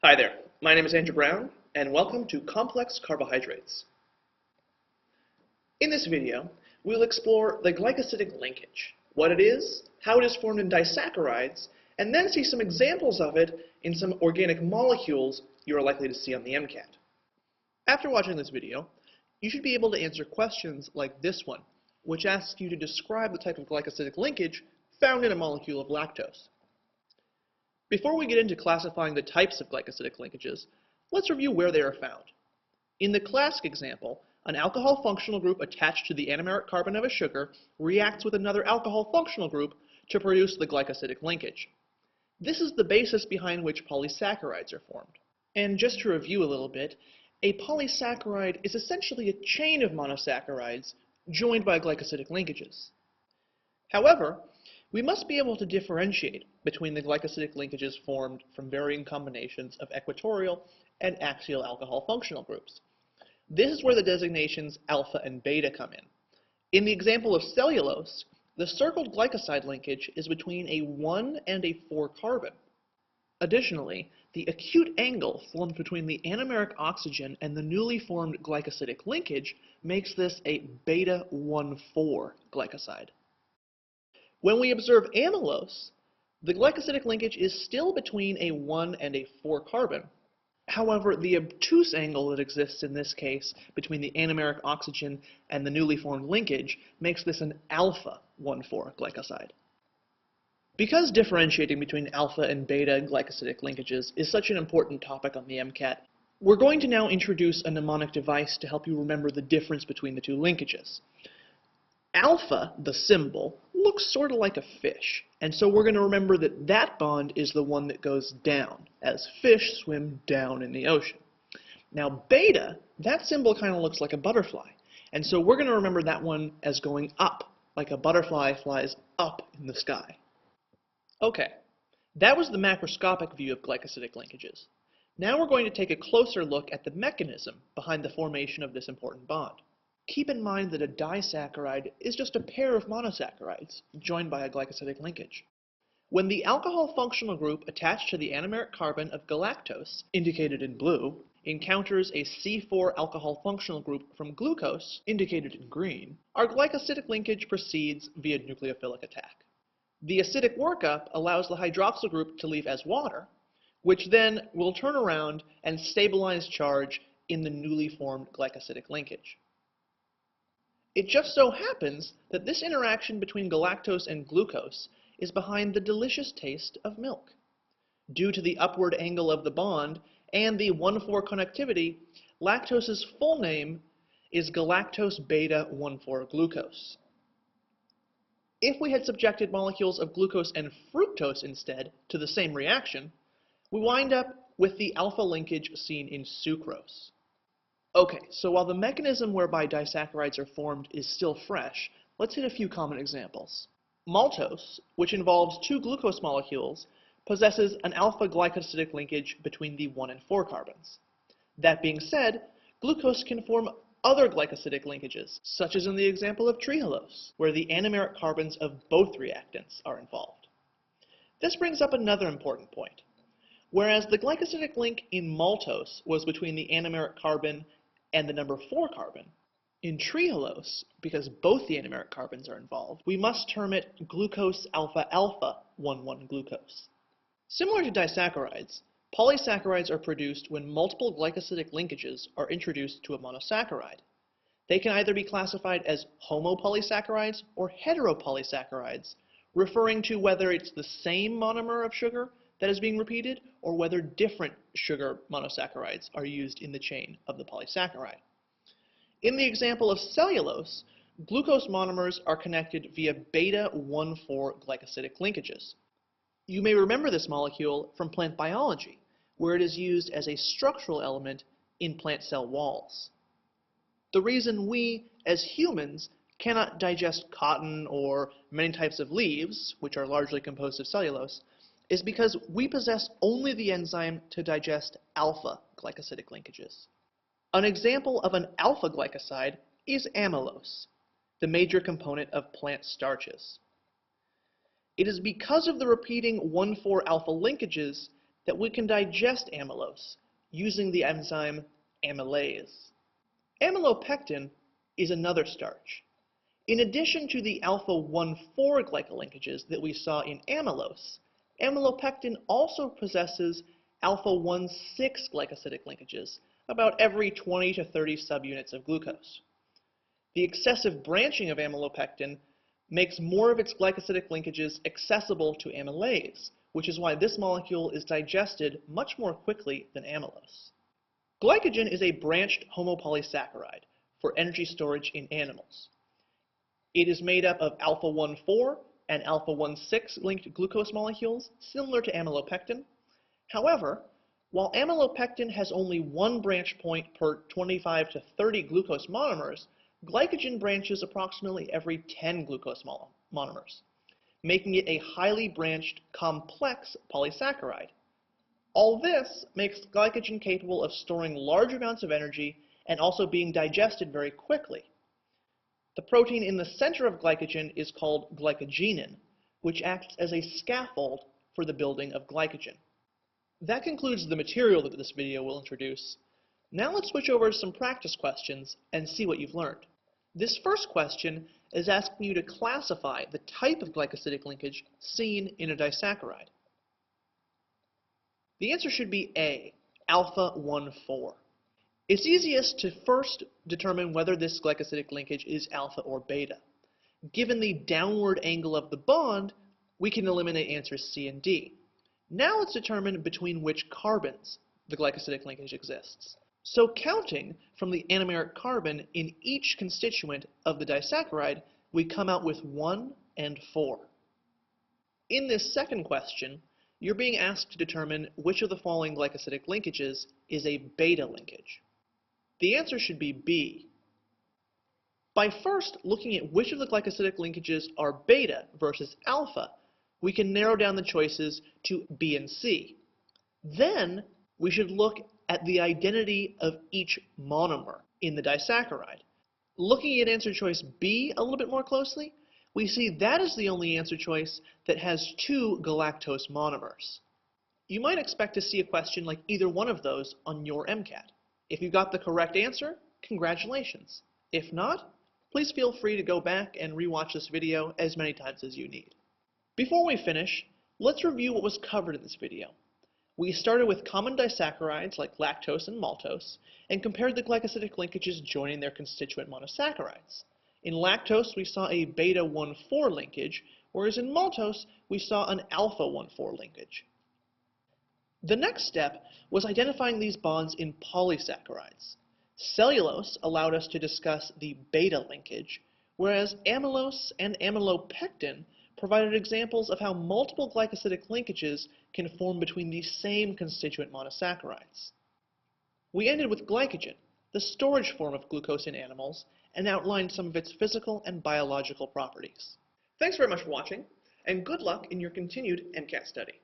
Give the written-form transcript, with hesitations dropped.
Hi there, my name is Andrew Brown, and welcome to Complex Carbohydrates. In this video, we'll explore the glycosidic linkage, what it is, how it is formed in disaccharides, and then see some examples of it in some organic molecules you are likely to see on the MCAT. After watching this video, you should be able to answer questions like this one, which asks you to describe the type of glycosidic linkage found in a molecule of lactose. Before we get into classifying the types of glycosidic linkages, let's review where they are found. In the classic example, an alcohol functional group attached to the anomeric carbon of a sugar reacts with another alcohol functional group to produce the glycosidic linkage. This is the basis behind which polysaccharides are formed. And just to review a little bit, a polysaccharide is essentially a chain of monosaccharides joined by glycosidic linkages. However, we must be able to differentiate between the glycosidic linkages formed from varying combinations of equatorial and axial alcohol functional groups. This is where the designations alpha and beta come in. In the example of cellulose, the circled glycoside linkage is between a 1 and a 4 carbon. Additionally, the acute angle formed between the anomeric oxygen and the newly formed glycosidic linkage makes this a beta 1,4 glycoside. When we observe amylose, the glycosidic linkage is still between a 1 and a 4 carbon. However, the obtuse angle that exists in this case between the anomeric oxygen and the newly formed linkage makes this an alpha 1,4 glycoside. Because differentiating between alpha and beta glycosidic linkages is such an important topic on the MCAT, we're going to now introduce a mnemonic device to help you remember the difference between the two linkages. Alpha, the symbol, looks sort of like a fish, and so we're going to remember that that bond is the one that goes down, as fish swim down in the ocean. Now beta, that symbol kind of looks like a butterfly, and so we're going to remember that one as going up, like a butterfly flies up in the sky. Okay, that was the macroscopic view of glycosidic linkages. Now we're going to take a closer look at the mechanism behind the formation of this important bond. Keep in mind that a disaccharide is just a pair of monosaccharides joined by a glycosidic linkage. When the alcohol functional group attached to the anomeric carbon of galactose, indicated in blue, encounters a C4 alcohol functional group from glucose, indicated in green, our glycosidic linkage proceeds via nucleophilic attack. The acidic workup allows the hydroxyl group to leave as water, which then will turn around and stabilize charge in the newly formed glycosidic linkage. It just so happens that this interaction between galactose and glucose is behind the delicious taste of milk. Due to the upward angle of the bond and the 1,4 connectivity, lactose's full name is galactose beta 1,4 glucose. If we had subjected molecules of glucose and fructose instead to the same reaction, we wind up with the alpha linkage seen in sucrose. Okay, so while the mechanism whereby disaccharides are formed is still fresh, let's hit a few common examples. Maltose, which involves two glucose molecules, possesses an alpha glycosidic linkage between the 1 and 4 carbons. That being said, glucose can form other glycosidic linkages, such as in the example of trehalose, where the anomeric carbons of both reactants are involved. This brings up another important point. Whereas the glycosidic link in maltose was between the anomeric carbon and the number 4 carbon, in trehalose, because both the anomeric carbons are involved, we must term it glucose alpha alpha 1,1 glucose. Similar to disaccharides, polysaccharides are produced when multiple glycosidic linkages are introduced to a monosaccharide. They can either be classified as homopolysaccharides or heteropolysaccharides, referring to whether it's the same monomer of sugar that is being repeated or whether different sugar monosaccharides are used in the chain of the polysaccharide. In the example of cellulose, glucose monomers are connected via beta 1,4 glycosidic linkages. You may remember this molecule from plant biology, where it is used as a structural element in plant cell walls. The reason we, as humans, cannot digest cotton or many types of leaves, which are largely composed of cellulose, is because we possess only the enzyme to digest alpha glycosidic linkages. An example of an alpha glycoside is amylose, the major component of plant starches. It is because of the repeating 1,4 alpha linkages that we can digest amylose using the enzyme amylase. Amylopectin is another starch. In addition to the alpha-1,4 glycolinkages that we saw in amylose, amylopectin also possesses alpha-1,6 glycosidic linkages, about every 20 to 30 subunits of glucose. The excessive branching of amylopectin makes more of its glycosidic linkages accessible to amylase, which is why this molecule is digested much more quickly than amylose. Glycogen is a branched homopolysaccharide for energy storage in animals. It is made up of alpha-1,4 and alpha-1,6 linked glucose molecules, similar to amylopectin. However, while amylopectin has only one branch point per 25 to 30 glucose monomers, glycogen branches approximately every 10 glucose monomers, making it a highly branched, complex polysaccharide. All this makes glycogen capable of storing large amounts of energy and also being digested very quickly. The protein in the center of glycogen is called glycogenin, which acts as a scaffold for the building of glycogen. That concludes the material that this video will introduce. Now let's switch over to some practice questions and see what you've learned. This first question is asking you to classify the type of glycosidic linkage seen in a disaccharide. The answer should be A, alpha-1,4. It's easiest to first determine whether this glycosidic linkage is alpha or beta. Given the downward angle of the bond, we can eliminate answers C and D. Now let's determine between which carbons the glycosidic linkage exists. So counting from the anomeric carbon in each constituent of the disaccharide, we come out with 1 and 4. In this second question, you're being asked to determine which of the following glycosidic linkages is a beta linkage. The answer should be B. By first looking at which of the glycosidic linkages are beta versus alpha, we can narrow down the choices to B and C. Then we should look at the identity of each monomer in the disaccharide. Looking at answer choice B a little bit more closely, we see that is the only answer choice that has 2 galactose monomers. You might expect to see a question like either one of those on your MCAT. If you got the correct answer, congratulations. If not, please feel free to go back and rewatch this video as many times as you need. Before we finish, let's review what was covered in this video. We started with common disaccharides like lactose and maltose and compared the glycosidic linkages joining their constituent monosaccharides. In lactose, we saw a beta-1,4 linkage, whereas in maltose, we saw an alpha-1,4 linkage. The next step was identifying these bonds in polysaccharides. Cellulose allowed us to discuss the beta linkage, whereas amylose and amylopectin provided examples of how multiple glycosidic linkages can form between the same constituent monosaccharides. We ended with glycogen, the storage form of glucose in animals, and outlined some of its physical and biological properties. Thanks very much for watching, and good luck in your continued MCAT study.